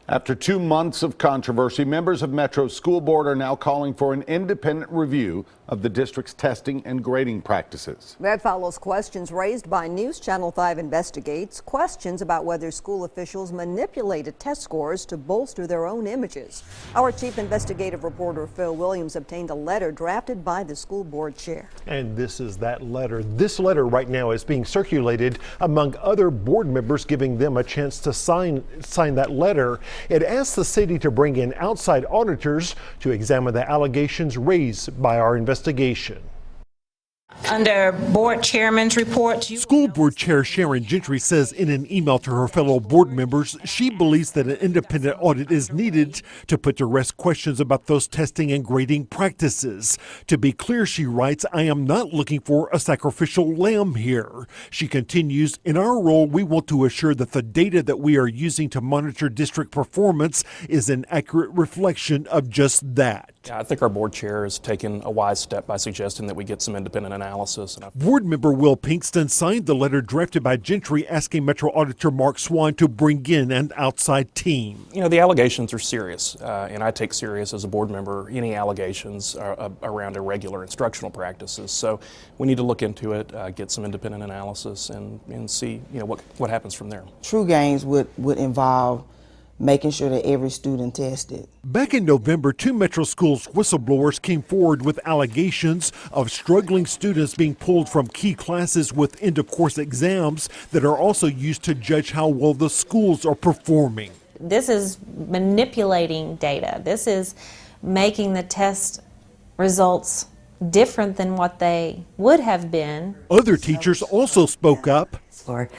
After 2 months of controversy, members of Metro's school board are now calling for an independent review of the district's testing and grading practices. That follows questions raised by News Channel 5 Investigates, questions about whether school officials manipulated test scores to bolster their own images. Our chief investigative reporter Phil Williams obtained a letter drafted by the school board chair. And this is that letter. This letter right now is being circulated among other board members, giving them a chance to sign that letter. It asks the city to bring in outside auditors to examine the allegations raised by our investigation. Under board chairman's report, School board chair Sharon Gentry says in an email to her fellow board members, she believes that an independent audit is needed to put to rest questions about those testing and grading practices. To be clear, she writes, I am not looking for a sacrificial lamb here. She continues, in our role, we want to assure that the data that we are using to monitor district performance is an accurate reflection of just that. I think our board chair has taken a wise step by suggesting that we get some independent analysis. Board member Will Pinkston signed the letter drafted by Gentry asking Metro Auditor Mark Swan to bring in an outside team. You know, the allegations are serious, and I take serious as a board member any allegations around irregular instructional practices. So we need to look into it, get some independent analysis, and see, you know, what happens from there. True gains would involve making sure that every student tested. Back in November, 2 Metro schools whistleblowers came forward with allegations of struggling students being pulled from key classes with end-of-course exams that are also used to judge how well the schools are performing. This is manipulating data. This is making the test results different than what they would have been. Other teachers also spoke up. For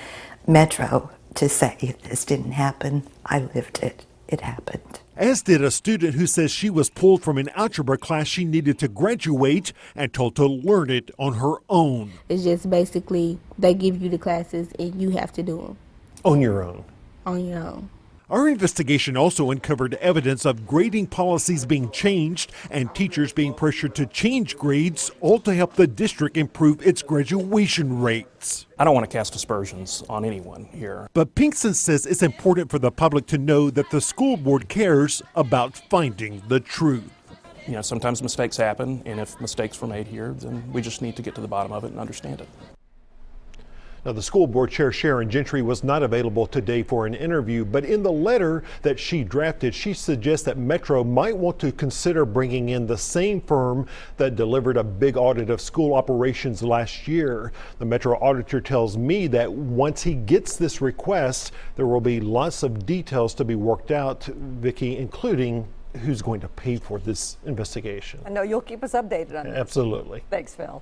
Metro to say this didn't happen, I lived it. It happened. As did a student who says she was pulled from an algebra class she needed to graduate and told to learn it on her own. It's just basically they give you the classes and you have to do them. On your own. On your own. Our investigation also uncovered evidence of grading policies being changed and teachers being pressured to change grades, all to help the district improve its graduation rates. I don't want to cast aspersions on anyone here. But Pinkston says it's important for the public to know that the school board cares about finding the truth. You know, sometimes mistakes happen, and if mistakes were made here, then we just need to get to the bottom of it and understand it. Now, the school board chair Sharon Gentry was not available today for an interview, but in the letter that she drafted, she suggests that Metro might want to consider bringing in the same firm that delivered a big audit of school operations last year. The Metro auditor tells me that once he gets this request, there will be lots of details to be worked out, Vicki, including who's going to pay for this investigation. I know you'll keep us updated on that. Absolutely. Thanks, Phil.